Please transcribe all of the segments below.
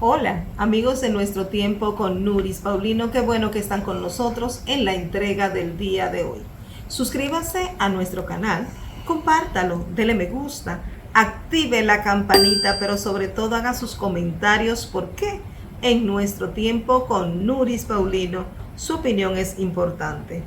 Hola, amigos de Nuestro Tiempo con Nuris Paulino, qué bueno que están con nosotros en la entrega del día de hoy. Suscríbase a nuestro canal, compártalo, dele me gusta, active la campanita, pero sobre todo haga sus comentarios porque en Nuestro Tiempo con Nuris Paulino su opinión es importante.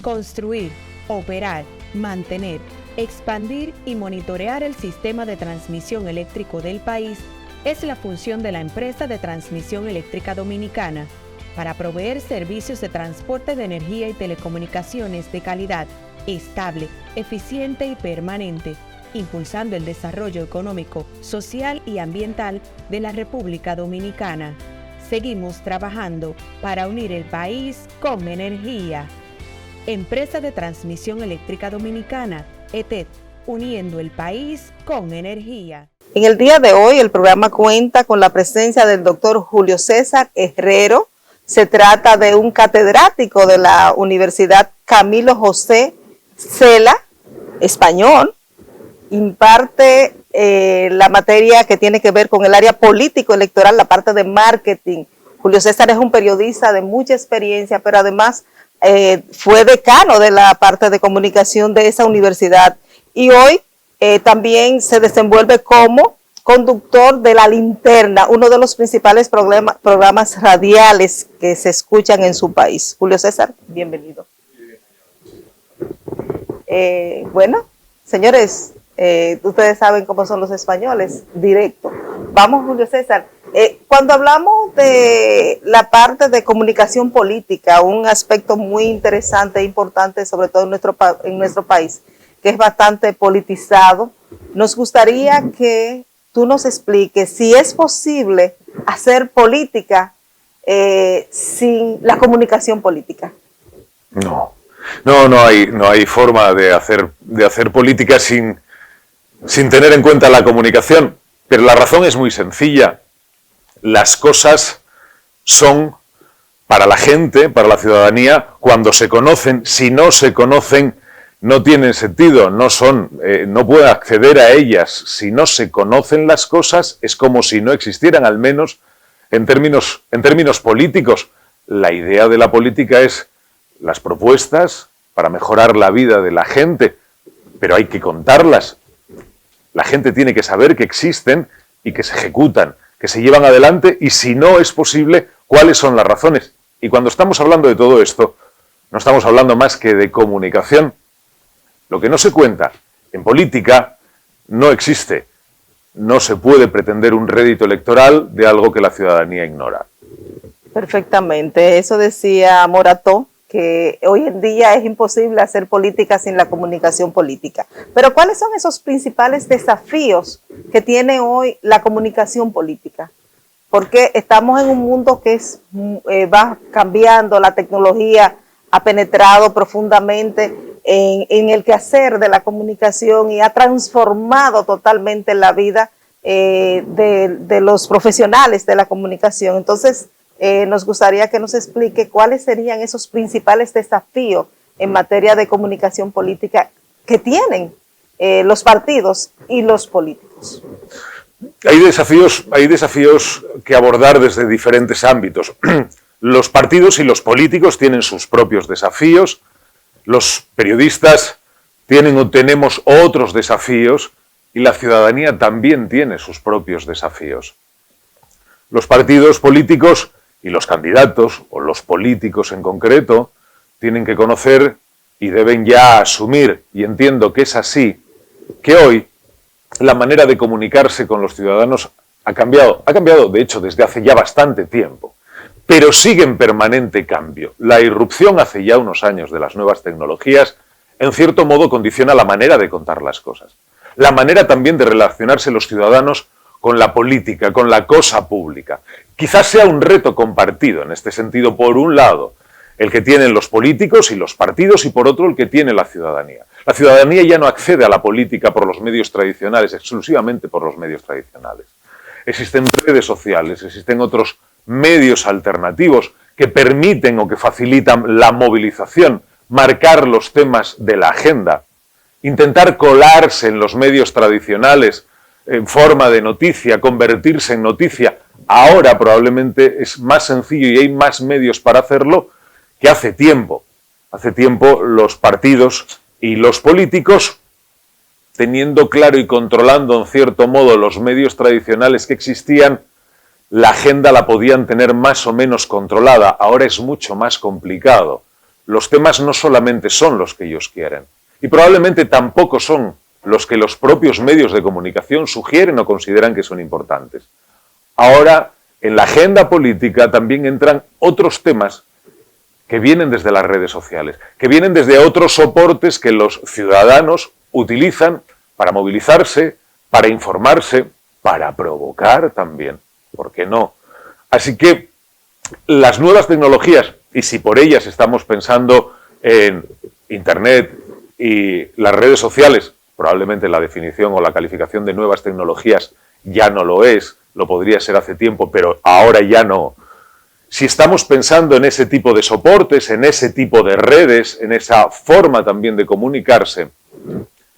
Construir, operar, mantener, expandir y monitorear el sistema de transmisión eléctrico del país es la función de la empresa de transmisión eléctrica dominicana para proveer servicios de transporte de energía y telecomunicaciones de calidad, estable, eficiente y permanente, impulsando el desarrollo económico, social y ambiental de la República Dominicana. Seguimos trabajando para unir el país con energía. Empresa de Transmisión Eléctrica Dominicana, ETED, uniendo el país con energía. En el día de hoy el programa cuenta con la presencia del doctor Julio César Herrero. Se trata de un catedrático de la Universidad Camilo José Cela, español. Imparte la materia que tiene que ver con el área político-electoral, la parte de marketing. Julio César es un periodista de mucha experiencia, pero además fue decano de la parte de comunicación de esa universidad y hoy también se desenvuelve como conductor de La Linterna, uno de los principales programas radiales que se escuchan en su país. Julio César, bienvenido. Bueno, señores, ustedes saben cómo son los españoles, directo. Vamos, Julio César. Cuando hablamos de la parte de comunicación política, un aspecto muy interesante e importante, sobre todo en nuestro país, que es bastante politizado, nos gustaría que tú nos expliques si es posible hacer política sin la comunicación política. No hay forma de hacer política sin tener en cuenta la comunicación, pero la razón es muy sencilla. Las cosas son para la gente, para la ciudadanía, cuando se conocen. Si no se conocen, no tienen sentido, no pueden acceder a ellas. Si no se conocen las cosas, es como si no existieran, al menos en términos políticos. La idea de la política es las propuestas para mejorar la vida de la gente, pero hay que contarlas. La gente tiene que saber que existen y que se ejecutan, que se llevan adelante, y si no es posible, cuáles son las razones. Y cuando estamos hablando de todo esto, no estamos hablando más que de comunicación. Lo que no se cuenta en política no existe. No se puede pretender un rédito electoral de algo que la ciudadanía ignora. Perfectamente. Eso decía Morató, que hoy en día es imposible hacer política sin la comunicación política. Pero ¿cuáles son esos principales desafíos que tiene hoy la comunicación política? Porque estamos en un mundo que va cambiando, la tecnología ha penetrado profundamente en el quehacer de la comunicación y ha transformado totalmente la vida de los profesionales de la comunicación. Entonces, nos gustaría que nos explique cuáles serían esos principales desafíos en materia de comunicación política que tienen los partidos y los políticos. Hay desafíos que abordar desde diferentes ámbitos. Los partidos y los políticos tienen sus propios desafíos, los periodistas tienen o tenemos otros desafíos y la ciudadanía también tiene sus propios desafíos. Los partidos políticos y los candidatos, o los políticos en concreto, tienen que conocer y deben ya asumir, y entiendo que es así, que hoy la manera de comunicarse con los ciudadanos ha cambiado. Ha cambiado, de hecho, desde hace ya bastante tiempo, pero sigue en permanente cambio. La irrupción hace ya unos años de las nuevas tecnologías, en cierto modo, condiciona la manera de contar las cosas. La manera también de relacionarse los ciudadanos con la política, con la cosa pública. Quizás sea un reto compartido en este sentido, por un lado, el que tienen los políticos y los partidos, y por otro el que tiene la ciudadanía. La ciudadanía ya no accede a la política por los medios tradicionales, exclusivamente por los medios tradicionales. Existen redes sociales, existen otros medios alternativos que permiten o que facilitan la movilización, marcar los temas de la agenda, intentar colarse en los medios tradicionales en forma de noticia, convertirse en noticia. Ahora probablemente es más sencillo y hay más medios para hacerlo que hace tiempo. Hace tiempo los partidos y los políticos, teniendo claro y controlando en cierto modo los medios tradicionales que existían, la agenda la podían tener más o menos controlada. Ahora es mucho más complicado. Los temas no solamente son los que ellos quieren, y probablemente tampoco son los que los propios medios de comunicación sugieren o consideran que son importantes. Ahora, en la agenda política también entran otros temas que vienen desde las redes sociales, que vienen desde otros soportes que los ciudadanos utilizan para movilizarse, para informarse, para provocar también. ¿Por qué no? Así que las nuevas tecnologías, y si por ellas estamos pensando en Internet y las redes sociales, probablemente la definición o la calificación de nuevas tecnologías ya no lo es, lo podría ser hace tiempo, pero ahora ya no. Si estamos pensando en ese tipo de soportes, en ese tipo de redes, en esa forma también de comunicarse,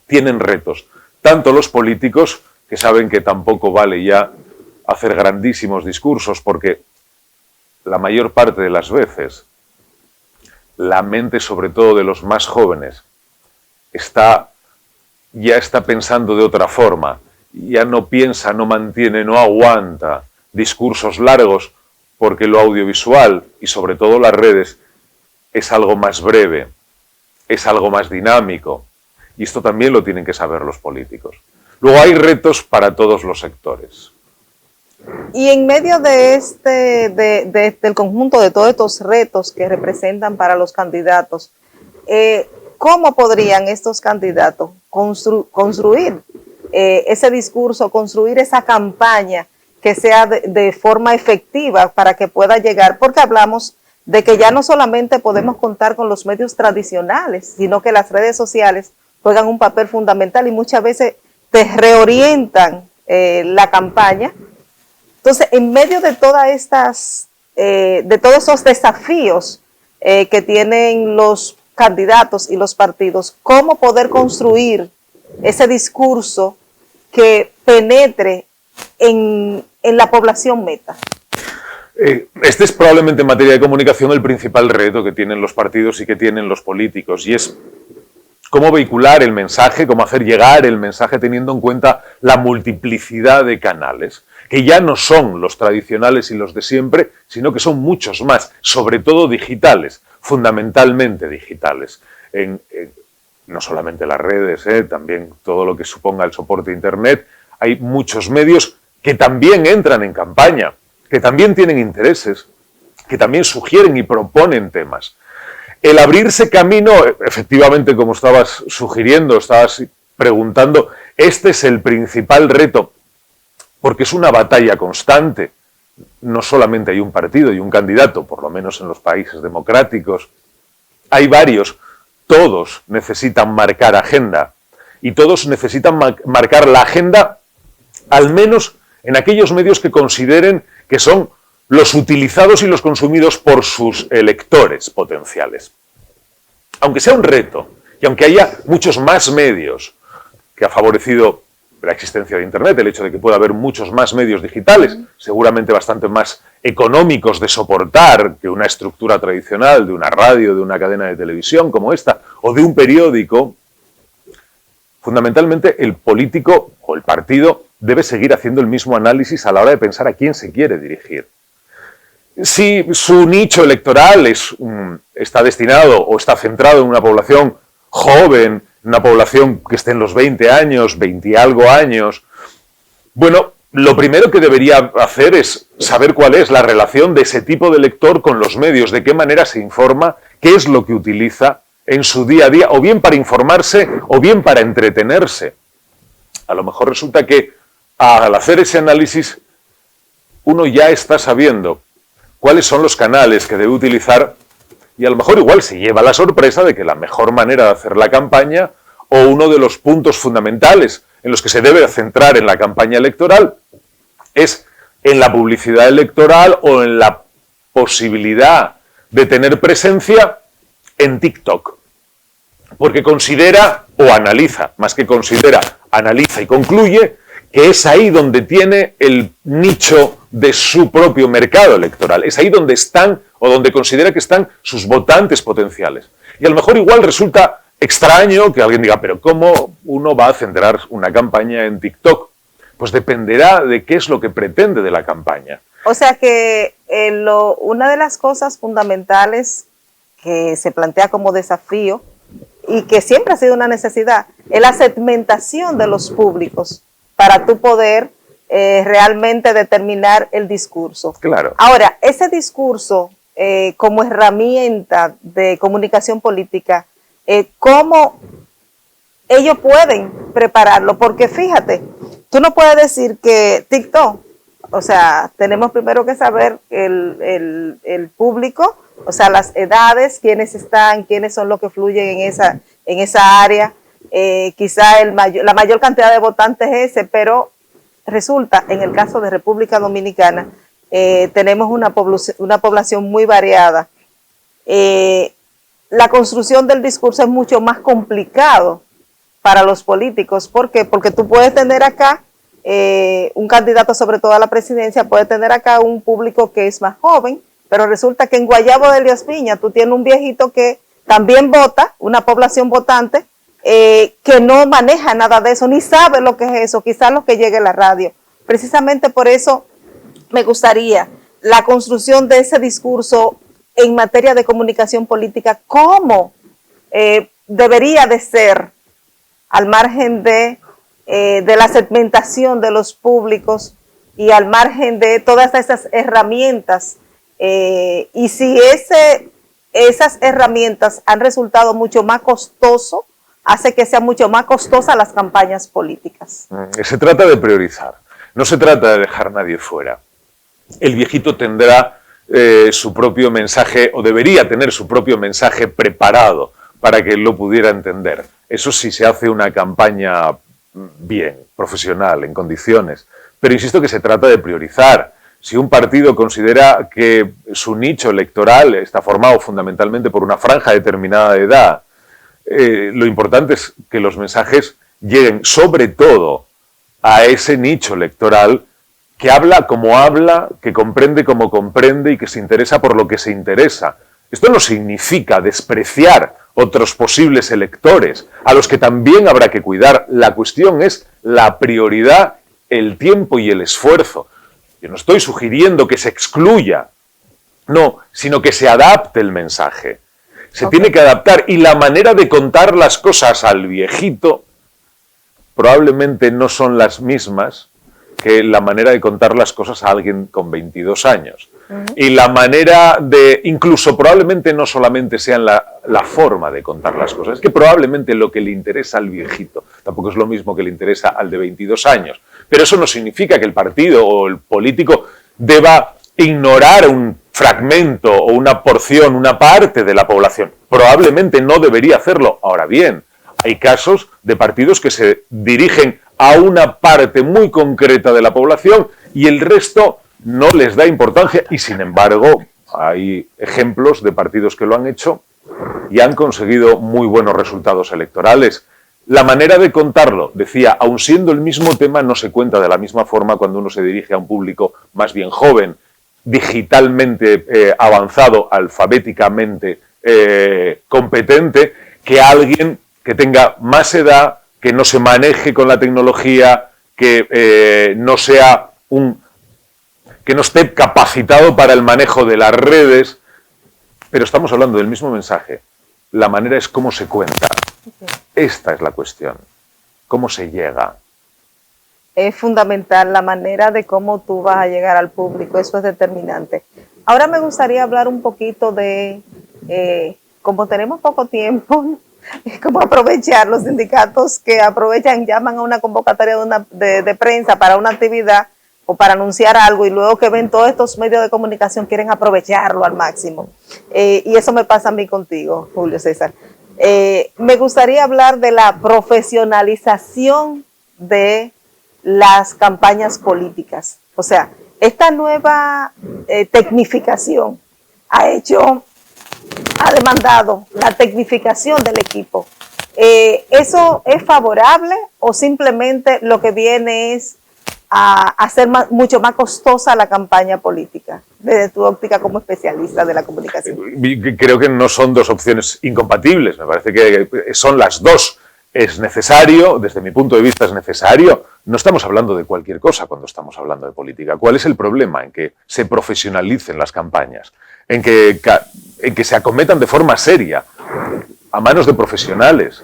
tienen retos. Tanto los políticos, que saben que tampoco vale ya hacer grandísimos discursos, porque la mayor parte de las veces la mente, sobre todo de los más jóvenes, ya está pensando de otra forma, ya no piensa, no mantiene, no aguanta discursos largos, porque lo audiovisual y sobre todo las redes es algo más breve, es algo más dinámico, y esto también lo tienen que saber los políticos. Luego hay retos para todos los sectores. Y en medio de del conjunto de todos estos retos que representan para los candidatos, ¿cómo podrían estos candidatos construir ese discurso, construir esa campaña que sea de forma efectiva para que pueda llegar? Porque hablamos de que ya no solamente podemos contar con los medios tradicionales, sino que las redes sociales juegan un papel fundamental y muchas veces te reorientan la campaña. Entonces, en medio de de todos esos desafíos que tienen los candidatos y los partidos, ¿cómo poder construir ese discurso que penetre en la población meta? Este es probablemente en materia de comunicación el principal reto que tienen los partidos y que tienen los políticos, y es cómo vehicular el mensaje, cómo hacer llegar el mensaje teniendo en cuenta la multiplicidad de canales, que ya no son los tradicionales y los de siempre, sino que son muchos más, sobre todo digitales, fundamentalmente digitales. No solamente las redes, también todo lo que suponga el soporte de Internet. Hay muchos medios que también entran en campaña, que también tienen intereses, que también sugieren y proponen temas. El abrirse camino, efectivamente, como estabas sugiriendo, estabas preguntando, este es el principal reto, porque es una batalla constante. No solamente hay un partido y un candidato, por lo menos en los países democráticos, hay varios. Todos necesitan marcar agenda, y todos necesitan marcar la agenda, al menos en aquellos medios que consideren que son los utilizados y los consumidos por sus electores potenciales. Aunque sea un reto, y aunque haya muchos más medios, que ha favorecido la existencia de Internet, el hecho de que pueda haber muchos más medios digitales, seguramente bastante más económicos de soportar que una estructura tradicional de una radio, de una cadena de televisión como esta, o de un periódico, fundamentalmente el político o el partido debe seguir haciendo el mismo análisis a la hora de pensar a quién se quiere dirigir. Si su nicho electoral está destinado o está centrado en una población joven, una población que esté en los 20 años, 20 y algo años, bueno, lo primero que debería hacer es saber cuál es la relación de ese tipo de elector con los medios, de qué manera se informa, qué es lo que utiliza en su día a día, o bien para informarse o bien para entretenerse. A lo mejor resulta que al hacer ese análisis, uno ya está sabiendo cuáles son los canales que debe utilizar y a lo mejor igual se lleva la sorpresa de que la mejor manera de hacer la campaña o uno de los puntos fundamentales en los que se debe centrar en la campaña electoral es en la publicidad electoral o en la posibilidad de tener presencia en TikTok. Porque considera o analiza, más que considera, analiza y concluye que es ahí donde tiene el nicho de su propio mercado electoral. Es ahí donde están o donde considera que están sus votantes potenciales. Y a lo mejor igual resulta extraño que alguien diga, pero ¿cómo uno va a centrar una campaña en TikTok? Pues dependerá de qué es lo que pretende de la campaña. O sea que una de las cosas fundamentales que se plantea como desafío y que siempre ha sido una necesidad es la segmentación de los públicos para tú poder realmente determinar el discurso. Claro. Ahora, ese discurso como herramienta de comunicación política, ¿cómo ellos pueden prepararlo? Porque fíjate, tú no puedes decir que TikTok, o sea, tenemos primero que saber el público, o sea, las edades, quiénes están, quiénes son los que fluyen en esa área. Quizá la mayor cantidad de votantes es ese, pero resulta, en el caso de República Dominicana, tenemos una población muy variada. La construcción del discurso es mucho más complicado para los políticos. ¿Por qué? Porque tú puedes tener acá un candidato, sobre todo a la presidencia, puede tener acá un público que es más joven, pero resulta que en Guayabo de Elías Piña tú tienes un viejito que también vota, una población votante, que no maneja nada de eso, ni sabe lo que es eso, quizás lo que llegue a la radio. Precisamente por eso me gustaría la construcción de ese discurso en materia de comunicación política, cómo debería de ser al margen de la segmentación de los públicos y al margen de todas esas herramientas, y si esas herramientas han resultado mucho más costoso, hace que sean mucho más costosas las campañas políticas. Se trata de priorizar, no se trata de dejar a nadie fuera. El viejito tendrá su propio mensaje, o debería tener su propio mensaje preparado para que él lo pudiera entender. Eso sí se hace una campaña bien, profesional, en condiciones. Pero insisto que se trata de priorizar. Si un partido considera que su nicho electoral está formado fundamentalmente por una franja determinada de edad, lo importante es que los mensajes lleguen sobre todo a ese nicho electoral que habla como habla, que comprende como comprende y que se interesa por lo que se interesa. Esto no significa despreciar otros posibles electores, a los que también habrá que cuidar. La cuestión es la prioridad, el tiempo y el esfuerzo. Yo no estoy sugiriendo que se excluya, no, sino que se adapte el mensaje. Se tiene que adaptar, y la manera de contar las cosas al viejito probablemente no son las mismas que la manera de contar las cosas a alguien con 22 años. Y la manera de, incluso probablemente no solamente sea la forma de contar las cosas, es que probablemente lo que le interesa al viejito tampoco es lo mismo que le interesa al de 22 años. Pero eso no significa que el partido o el político deba ignorar un fragmento o una porción, una parte de la población. Probablemente no debería hacerlo. Ahora bien, hay casos de partidos que se dirigen a una parte muy concreta de la población y el resto no les da importancia, y sin embargo hay ejemplos de partidos que lo han hecho y han conseguido muy buenos resultados electorales. La manera de contarlo, decía, aun siendo el mismo tema, no se cuenta de la misma forma cuando uno se dirige a un público más bien joven, digitalmente avanzado, alfabéticamente competente, que alguien que tenga más edad, que no se maneje con la tecnología, que no esté capacitado para el manejo de las redes. Pero estamos hablando del mismo mensaje. La manera es cómo se cuenta. Esta es la cuestión. ¿Cómo se llega? Es fundamental la manera de cómo tú vas a llegar al público. Eso es determinante. Ahora me gustaría hablar un poquito de, como tenemos poco tiempo, como aprovechar los sindicatos que aprovechan, llaman a una convocatoria de prensa para una actividad o para anunciar algo y luego que ven todos estos medios de comunicación quieren aprovecharlo al máximo. Y eso me pasa a mí contigo, Julio César. Me gustaría hablar de la profesionalización de las campañas políticas. O sea, esta nueva tecnificación ha demandado la tecnificación del equipo. ¿Eso es favorable o simplemente lo que viene es a hacer mucho más costosa la campaña política, desde tu óptica como especialista de la comunicación? Creo que no son dos opciones incompatibles, me parece que son las dos. Es necesario, desde mi punto de vista es necesario. No estamos hablando de cualquier cosa cuando estamos hablando de política. ¿Cuál es el problema? En que se profesionalicen las campañas, en que se acometan de forma seria, a manos de profesionales,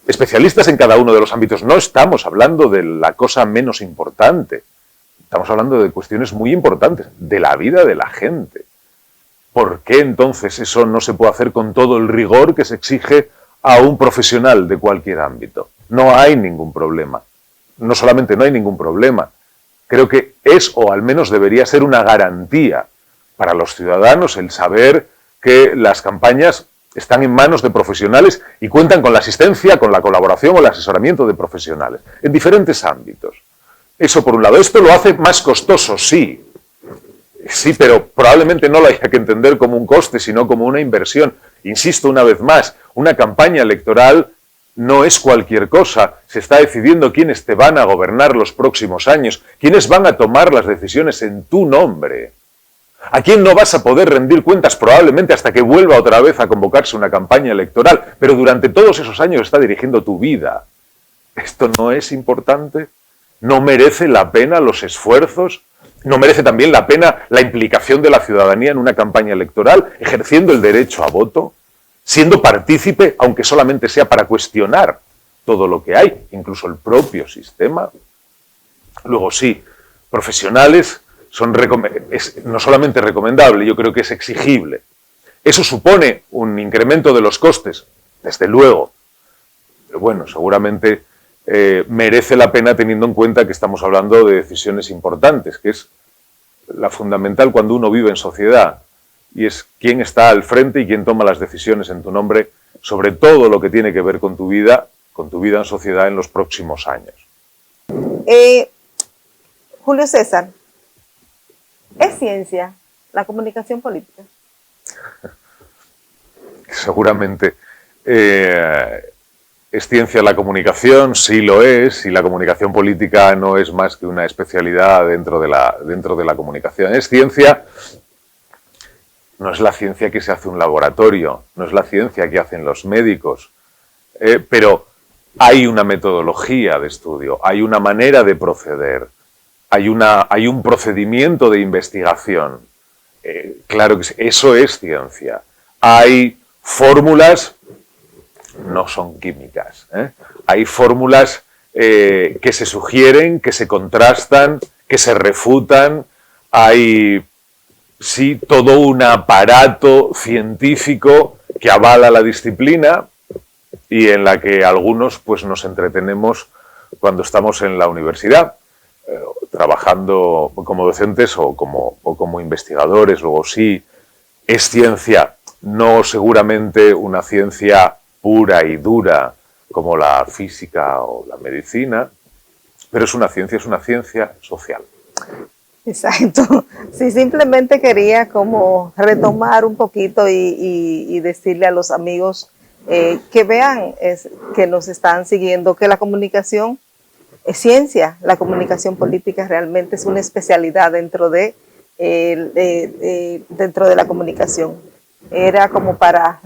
especialistas en cada uno de los ámbitos. No estamos hablando de la cosa menos importante, estamos hablando de cuestiones muy importantes, de la vida de la gente. ¿Por qué entonces eso no se puede hacer con todo el rigor que se exige a un profesional de cualquier ámbito? No hay ningún problema. No solamente no hay ningún problema, creo que es, o al menos debería ser, una garantía para los ciudadanos el saber que las campañas están en manos de profesionales y cuentan con la asistencia, con la colaboración o el asesoramiento de profesionales en diferentes ámbitos. Eso por un lado. Esto lo hace más costoso, sí. Sí, pero probablemente no lo haya que entender como un coste, sino como una inversión. Insisto una vez más, una campaña electoral no es cualquier cosa. Se está decidiendo quiénes te van a gobernar los próximos años, quiénes van a tomar las decisiones en tu nombre. ¿A quién no vas a poder rendir cuentas? Probablemente hasta que vuelva otra vez a convocarse una campaña electoral, pero durante todos esos años está dirigiendo tu vida. ¿Esto no es importante? ¿No merece la pena los esfuerzos? ¿No merece también la pena la implicación de la ciudadanía en una campaña electoral, ejerciendo el derecho a voto, siendo partícipe, aunque solamente sea para cuestionar todo lo que hay, incluso el propio sistema? Luego sí, profesionales es no solamente recomendable, yo creo que es exigible. ¿Eso supone un incremento de los costes? Desde luego. Pero bueno, seguramente merece la pena teniendo en cuenta que estamos hablando de decisiones importantes, que es la fundamental cuando uno vive en sociedad, y es quién está al frente y quién toma las decisiones en tu nombre sobre todo lo que tiene que ver con tu vida en sociedad en los próximos años. Julio César, ¿es ciencia la comunicación política? Seguramente es ciencia la comunicación, sí lo es, y la comunicación política no es más que una especialidad dentro de la comunicación. Es ciencia, no es la ciencia que se hace en un laboratorio, no es la ciencia que hacen los médicos, pero hay una metodología de estudio, hay una manera de proceder, hay un procedimiento de investigación. Claro que eso es ciencia. Hay fórmulas, no son químicas, hay fórmulas que se sugieren, que se contrastan, que se refutan. Hay, sí, todo un aparato científico que avala la disciplina y en la que algunos pues nos entretenemos cuando estamos en la universidad, trabajando como docentes o como investigadores. Luego sí, es ciencia, no seguramente una ciencia pura y dura como la física o la medicina, pero es una ciencia social. Exacto. Sí, simplemente quería como retomar un poquito y decirle a los amigos que vean, que nos están siguiendo, que la comunicación es ciencia, la comunicación política realmente es una especialidad dentro de la comunicación. Era como para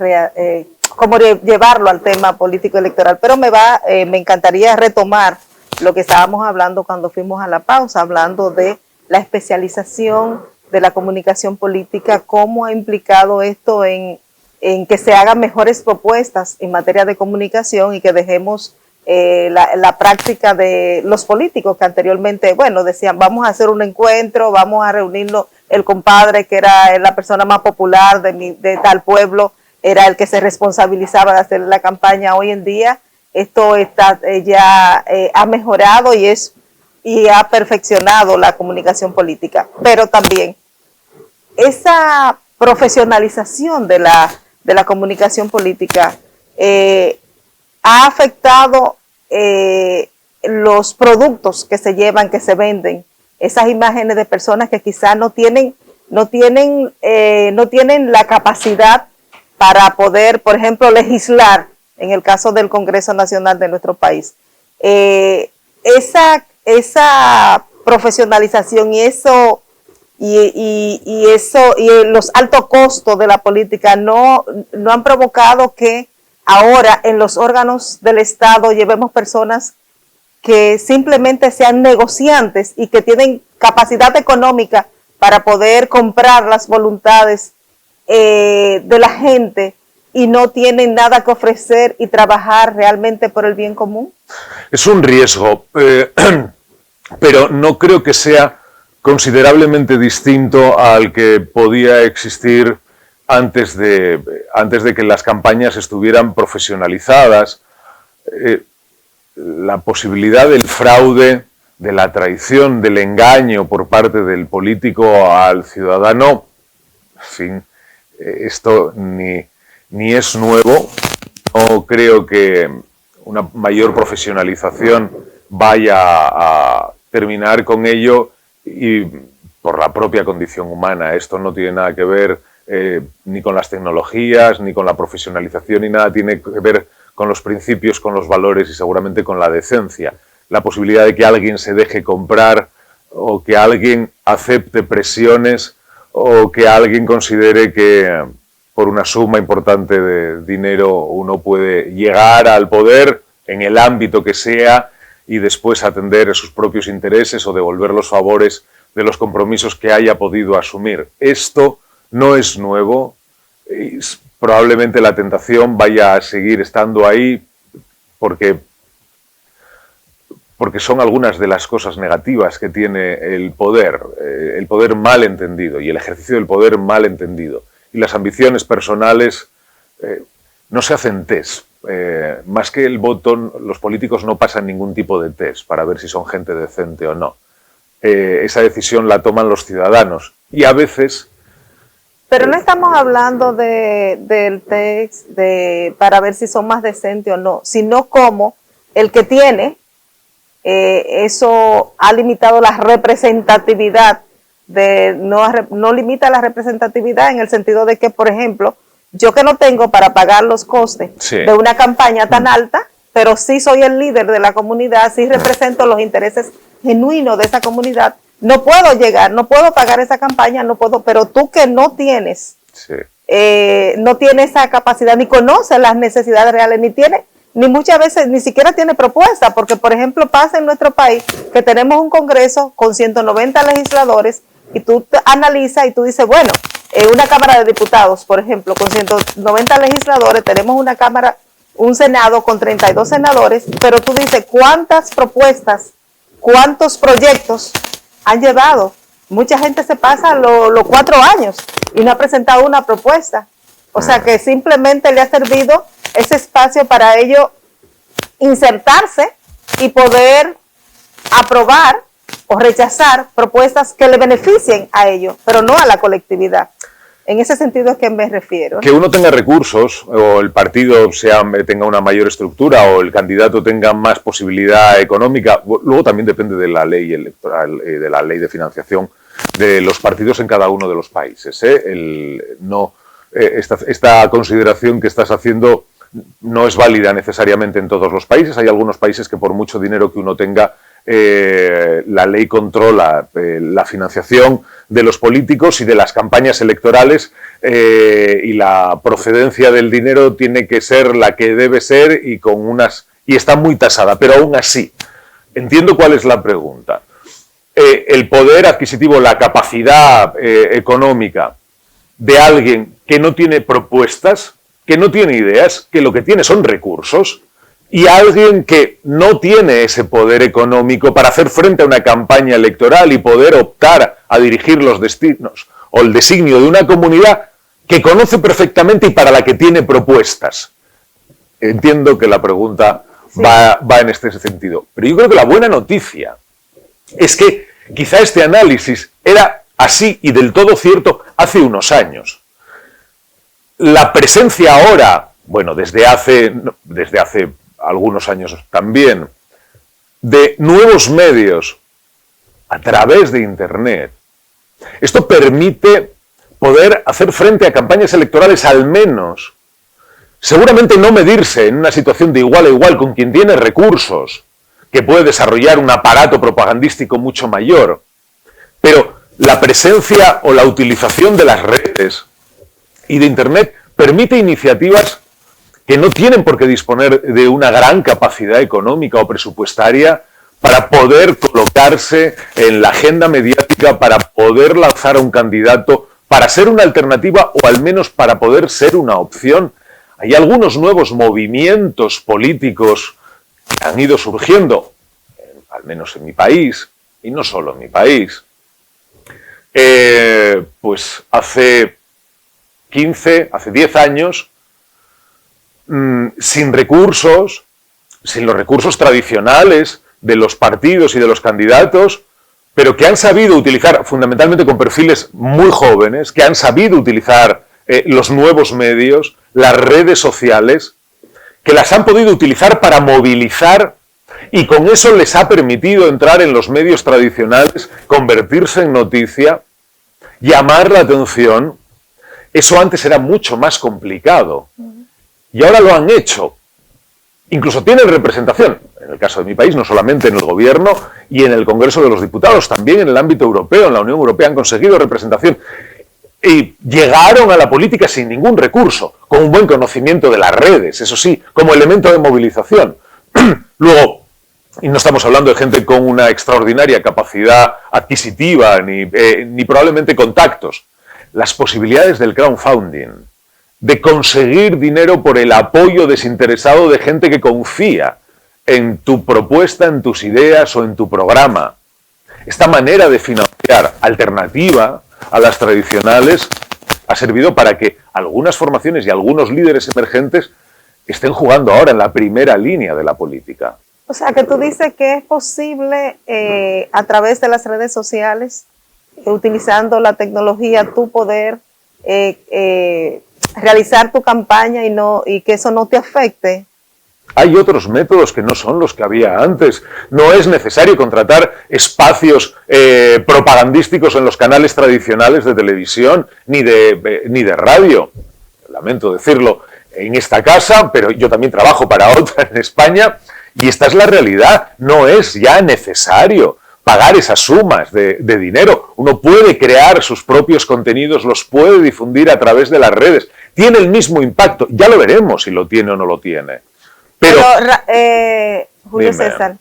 como llevarlo al tema político electoral, pero me encantaría retomar lo que estábamos hablando cuando fuimos a la pausa, hablando de la especialización de la comunicación política, cómo ha implicado esto en que se hagan mejores propuestas en materia de comunicación y que dejemos la práctica de los políticos que anteriormente, bueno, decían, vamos a hacer un encuentro, vamos a reunirnos el compadre que era la persona más popular de tal pueblo era el que se responsabilizaba de hacer la campaña. Hoy en día esto está ya ha mejorado y ha perfeccionado la comunicación política, pero también esa profesionalización de la comunicación política ha afectado los productos que se llevan, que se venden, esas imágenes de personas que quizás no tienen la capacidad para poder, por ejemplo, legislar, en el caso del Congreso Nacional de nuestro país. Esa profesionalización y los altos costos de la política no han provocado que ahora en los órganos del Estado llevemos personas que simplemente sean negociantes y que tienen capacidad económica para poder comprar las voluntades de la gente y no tienen nada que ofrecer y trabajar realmente por el bien común? Es un riesgo, pero no creo que sea considerablemente distinto al que podía existir antes de que las campañas estuvieran profesionalizadas. La posibilidad del fraude, de la traición, del engaño por parte del político al ciudadano, en fin, esto ni es nuevo. No creo que una mayor profesionalización vaya a terminar con ello, y por la propia condición humana. Esto no tiene nada que ver ni con las tecnologías, ni con la profesionalización, ni nada tiene que ver con los principios, con los valores y seguramente con la decencia. La posibilidad de que alguien se deje comprar, o que alguien acepte presiones, o que alguien considere que por una suma importante de dinero uno puede llegar al poder en el ámbito que sea y después atender a sus propios intereses o devolver los favores de los compromisos que haya podido asumir. Esto no es nuevo y probablemente la tentación vaya a seguir estando ahí porque son algunas de las cosas negativas que tiene el poder mal entendido y el ejercicio del poder mal entendido. Y las ambiciones personales no se hacen test. Más que el voto, los políticos no pasan ningún tipo de test para ver si son gente decente o no. Esa decisión la toman los ciudadanos y a veces... Pero no estamos hablando del test para ver si son más decentes o no, sino como el que tiene, eso ha limitado la representatividad, no limita la representatividad en el sentido de que, por ejemplo, yo que no tengo para pagar los costes de una campaña tan alta, pero sí soy el líder de la comunidad, sí represento los intereses genuinos de esa comunidad, no puedo llegar, no puedo pagar esa campaña, no puedo, pero tú que no tienes, no tienes esa capacidad, ni conoces las necesidades reales, ni muchas veces, ni siquiera tiene propuesta, porque por ejemplo pasa en nuestro país que tenemos un Congreso con 190 legisladores y tú analizas y tú dices, bueno, una Cámara de Diputados, por ejemplo, con 190 legisladores, tenemos una Cámara, un Senado con 32 senadores, pero tú dices, ¿cuántas propuestas, cuántos proyectos han llevado? Mucha gente se pasa los 4 años y no ha presentado una propuesta. O sea que simplemente le ha servido ese espacio para ellos insertarse y poder aprobar o rechazar propuestas que le beneficien a ellos, pero no a la colectividad. En ese sentido es que me refiero. Que uno tenga recursos, o el partido tenga una mayor estructura, o el candidato tenga más posibilidad económica, luego también depende de la ley electoral, de la ley de financiación de los partidos en cada uno de los países. Esta consideración que estás haciendo no es válida necesariamente en todos los países. Hay algunos países que por mucho dinero que uno tenga, la ley controla la financiación de los políticos y de las campañas electorales, y la procedencia del dinero tiene que ser la que debe ser y está muy tasada, pero aún así entiendo cuál es la pregunta. El poder adquisitivo, la capacidad económica de alguien que no tiene propuestas, que no tiene ideas, que lo que tiene son recursos, y alguien que no tiene ese poder económico para hacer frente a una campaña electoral y poder optar a dirigir los destinos o el designio de una comunidad, que conoce perfectamente y para la que tiene propuestas. Entiendo que la pregunta va en este sentido. Pero yo creo que la buena noticia es que quizá este análisis era así y del todo cierto hace unos años. La presencia ahora, bueno, desde hace algunos años también, de nuevos medios a través de Internet, esto permite poder hacer frente a campañas electorales al menos. Seguramente no medirse en una situación de igual a igual con quien tiene recursos, que puede desarrollar un aparato propagandístico mucho mayor, pero la presencia o la utilización de las redes y de Internet permite iniciativas que no tienen por qué disponer de una gran capacidad económica o presupuestaria para poder colocarse en la agenda mediática, para poder lanzar a un candidato, para ser una alternativa o al menos para poder ser una opción. Hay algunos nuevos movimientos políticos que han ido surgiendo, al menos en mi país, y no solo en mi país. Pues hace 10 años, sin recursos, sin los recursos tradicionales de los partidos y de los candidatos, pero que han sabido utilizar, fundamentalmente con perfiles muy jóvenes, que han sabido utilizar los nuevos medios, las redes sociales, que las han podido utilizar para movilizar y con eso les ha permitido entrar en los medios tradicionales, convertirse en noticia, llamar la atención. Eso antes era mucho más complicado y ahora lo han hecho. Incluso tienen representación, en el caso de mi país, no solamente en el gobierno y en el Congreso de los Diputados, también en el ámbito europeo, en la Unión Europea han conseguido representación. Y llegaron a la política sin ningún recurso, con un buen conocimiento de las redes, eso sí, como elemento de movilización. Luego, y no estamos hablando de gente con una extraordinaria capacidad adquisitiva, ni probablemente contactos. Las posibilidades del crowdfunding, de conseguir dinero por el apoyo desinteresado de gente que confía en tu propuesta, en tus ideas o en tu programa. Esta manera de financiar alternativa a las tradicionales ha servido para que algunas formaciones y algunos líderes emergentes estén jugando ahora en la primera línea de la política. O sea, que tú dices que es posible a través de las redes sociales, utilizando la tecnología, tú poder realizar tu campaña y que eso no te afecte. Hay otros métodos que no son los que había antes. No es necesario contratar espacios propagandísticos en los canales tradicionales de televisión ni de radio. Lamento decirlo en esta casa, pero yo también trabajo para otra en España y esta es la realidad. No es ya necesario pagar esas sumas de dinero. Uno puede crear sus propios contenidos, los puede difundir a través de las redes. Tiene el mismo impacto. Ya lo veremos si lo tiene o no lo tiene. Pero Julio César,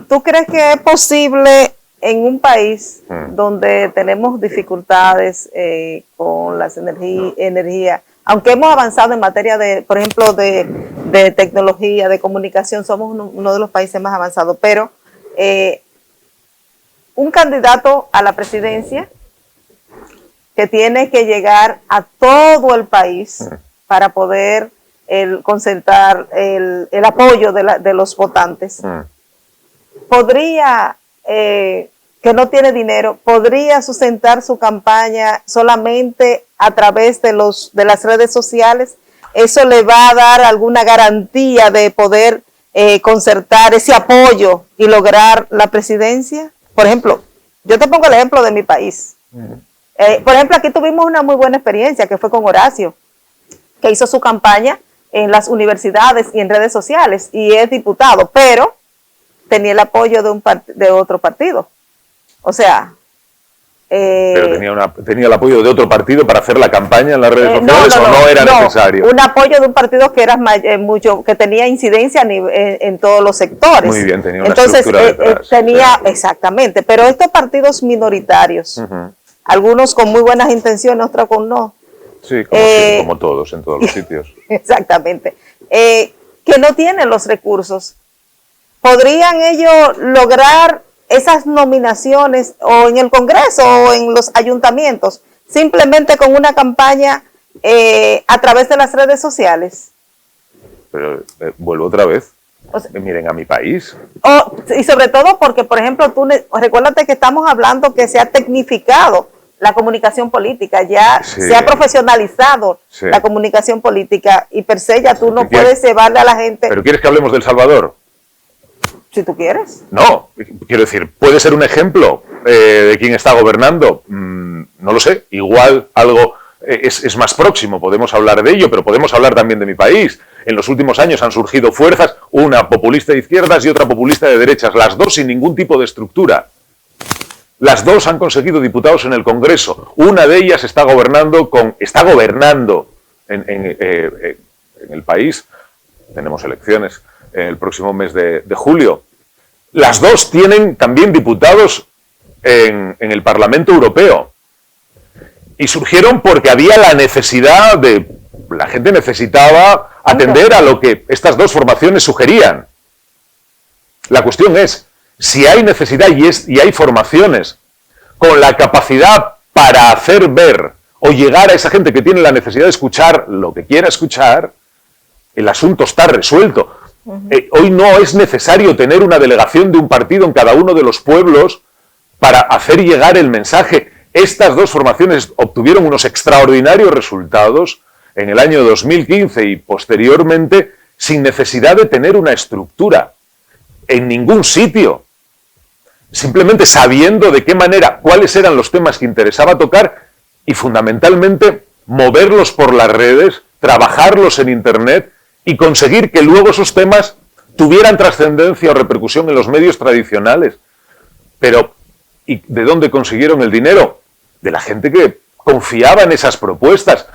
¿tú crees que es posible en un país donde tenemos dificultades con las energías, aunque hemos avanzado en materia de, por ejemplo, de tecnología, de comunicación, somos uno de los países más avanzados, pero un candidato a la presidencia que tiene que llegar a todo el país para poder concentrar el apoyo de los votantes, podría, que no tiene dinero, podría sustentar su campaña solamente a través de las redes sociales. ¿Eso le va a dar alguna garantía de poder concertar ese apoyo y lograr la presidencia? Por ejemplo, yo te pongo el ejemplo de mi país. Por ejemplo, aquí tuvimos una muy buena experiencia que fue con Horacio, que hizo su campaña en las universidades y en redes sociales, y es diputado, pero tenía el apoyo de otro partido. O sea... ¿Pero tenía el apoyo de otro partido para hacer la campaña en las redes sociales o no era necesario? Un apoyo de un partido que era que tenía incidencia en todos los sectores. Muy bien, tenía una estructura detrás. Exactamente, pero estos partidos minoritarios, algunos con muy buenas intenciones, otros con no. Sí, como todos, en todos los sitios. Exactamente. Que no tienen los recursos. ¿Podrían ellos lograr esas nominaciones o en el Congreso o en los ayuntamientos simplemente con una campaña a través de las redes sociales? Pero vuelvo otra vez. O sea, Miren a mi país. y sobre todo porque, por ejemplo, recuérdate que estamos hablando que se ha tecnificado la comunicación política, ya se ha profesionalizado la comunicación política y per se ya tú no puedes llevarle a la gente... ¿Pero quieres que hablemos de El Salvador? Si tú quieres. No, quiero decir, puede ser un ejemplo de quién está gobernando. No lo sé, igual algo es más próximo, podemos hablar de ello, pero podemos hablar también de mi país. En los últimos años han surgido fuerzas, una populista de izquierdas y otra populista de derechas, las dos sin ningún tipo de estructura. Las dos han conseguido diputados en el Congreso. Una de ellas está gobernando en el país. Tenemos elecciones el próximo mes de julio. Las dos tienen también diputados en el Parlamento Europeo. Y surgieron porque había la necesidad la gente necesitaba atender a lo que estas dos formaciones sugerían. La cuestión es, si hay necesidad y hay formaciones con la capacidad para hacer ver o llegar a esa gente que tiene la necesidad de escuchar lo que quiera escuchar, el asunto está resuelto. Hoy no es necesario tener una delegación de un partido en cada uno de los pueblos para hacer llegar el mensaje. Estas dos formaciones obtuvieron unos extraordinarios resultados en el año 2015 y posteriormente sin necesidad de tener una estructura en ningún sitio. Simplemente sabiendo de qué manera, cuáles eran los temas que interesaba tocar y fundamentalmente moverlos por las redes, trabajarlos en Internet y conseguir que luego esos temas tuvieran trascendencia o repercusión en los medios tradicionales. Pero, ¿y de dónde consiguieron el dinero? De la gente que confiaba en esas propuestas.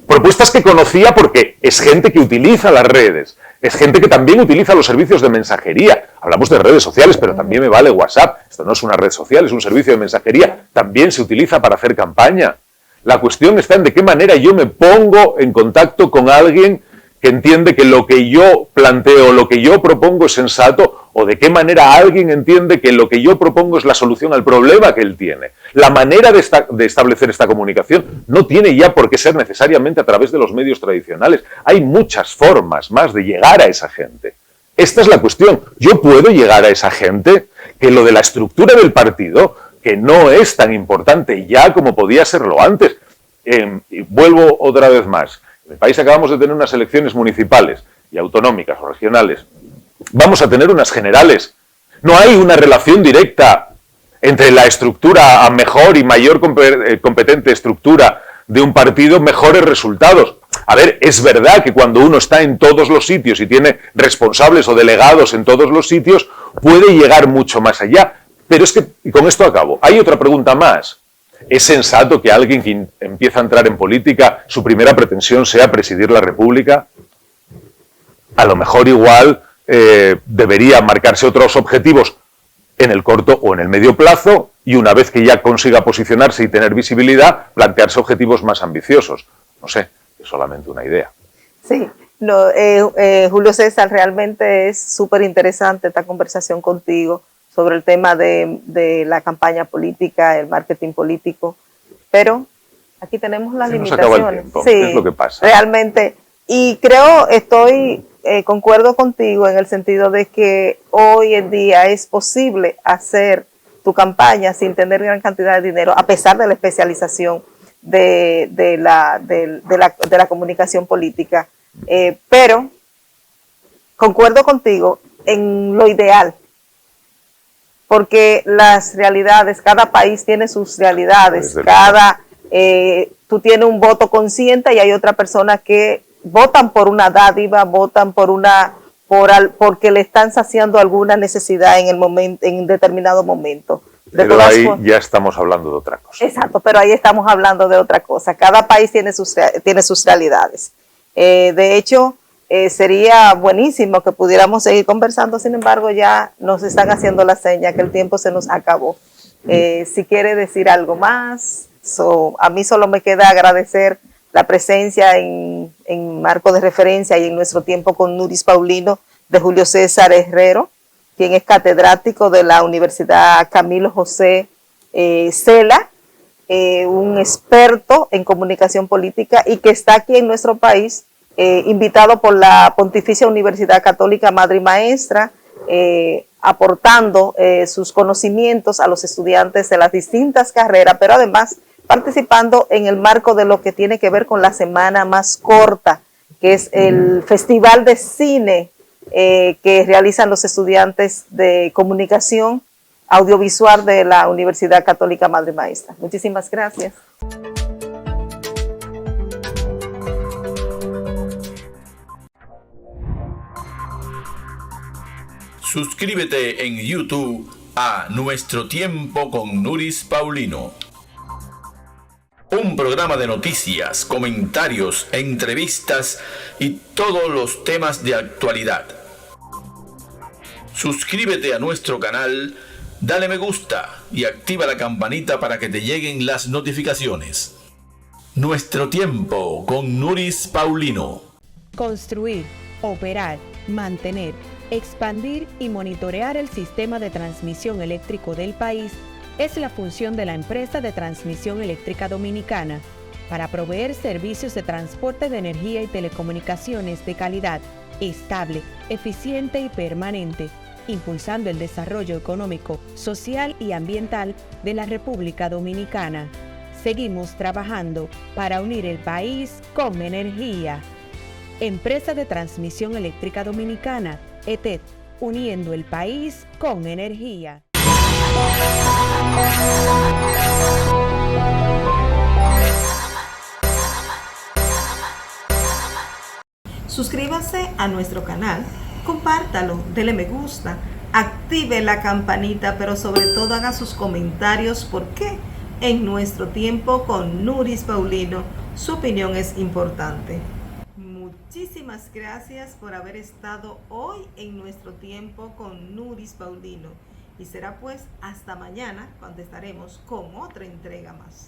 Propuestas que conocía porque es gente que utiliza las redes, es gente que también utiliza los servicios de mensajería. Hablamos de redes sociales, pero también me vale WhatsApp. Esto no es una red social, es un servicio de mensajería. También se utiliza para hacer campaña. La cuestión está en de qué manera yo me pongo en contacto con alguien que entiende que lo que yo planteo, lo que yo propongo es sensato, o de qué manera alguien entiende que lo que yo propongo es la solución al problema que él tiene. La manera de establecer esta comunicación no tiene ya por qué ser necesariamente a través de los medios tradicionales. Hay muchas formas más de llegar a esa gente. Esta es la cuestión. Yo puedo llegar a esa gente, que lo de la estructura del partido, que no es tan importante ya como podía serlo antes. Y vuelvo otra vez más. En el país acabamos de tener unas elecciones municipales y autonómicas o regionales. Vamos a tener unas generales. No hay una relación directa entre la estructura a mejor y mayor competente estructura de un partido, mejores resultados. A ver, es verdad que cuando uno está en todos los sitios y tiene responsables o delegados en todos los sitios, puede llegar mucho más allá. Pero es que, y con esto acabo, hay otra pregunta más. ¿Es sensato que alguien que empieza a entrar en política, su primera pretensión sea presidir la República? A lo mejor igual debería marcarse otros objetivos en el corto o en el medio plazo y una vez que ya consiga posicionarse y tener visibilidad, plantearse objetivos más ambiciosos. No sé, es solamente una idea. Sí, no, Julio César, realmente es súper interesante esta conversación contigo sobre el tema de la campaña política, el marketing político, pero aquí tenemos las limitaciones. Se nos acaba el tiempo, sí, es lo que pasa. Realmente, y creo, concuerdo contigo en el sentido de que hoy en día es posible hacer tu campaña sin tener gran cantidad de dinero, a pesar de la especialización de la comunicación política, pero concuerdo contigo en lo ideal, porque las realidades, cada país tiene sus realidades, tú tienes un voto consciente y hay otra persona que votan por una dádiva, votan porque le están saciando alguna necesidad en determinado momento. Pero ahí ya estamos hablando de otra cosa. Exacto, pero ahí estamos hablando de otra cosa. Cada país tiene sus realidades. De hecho, sería buenísimo que pudiéramos seguir conversando, sin embargo ya nos están haciendo la seña que el tiempo se nos acabó. Si quiere decir algo más, a mí solo me queda agradecer la presencia en marco de referencia y en nuestro tiempo con Nuris Paulino de Julio César Herrero, quien es catedrático de la Universidad Camilo José Cela, un experto en comunicación política y que está aquí en nuestro país, invitado por la Pontificia Universidad Católica Madre y Maestra, aportando sus conocimientos a los estudiantes de las distintas carreras, pero además participando en el marco de lo que tiene que ver con la semana más corta, que es el Festival de Cine que realizan los estudiantes de comunicación audiovisual de la Universidad Católica Madre y Maestra. Muchísimas gracias. Suscríbete en YouTube a Nuestro Tiempo con Nuris Paulino. Un programa de noticias, comentarios, entrevistas y todos los temas de actualidad. Suscríbete a nuestro canal, dale me gusta y activa la campanita para que te lleguen las notificaciones. Nuestro Tiempo con Nuris Paulino. Construir, operar, mantener, expandir y monitorear el sistema de transmisión eléctrico del país es la función de la empresa de transmisión eléctrica dominicana para proveer servicios de transporte de energía y telecomunicaciones de calidad, estable, eficiente y permanente, impulsando el desarrollo económico, social y ambiental de la República Dominicana. Seguimos trabajando para unir el país con energía. Empresa de Transmisión Eléctrica Dominicana, ETED, uniendo el país con energía. Suscríbase a nuestro canal, compártalo, dele me gusta, active la campanita, pero sobre todo haga sus comentarios porque en Nuestro Tiempo con Nuris Paulino su opinión es importante. Muchísimas gracias por haber estado hoy en Nuestro Tiempo con Nuris Paulino. Y será pues hasta mañana cuando estaremos con otra entrega más.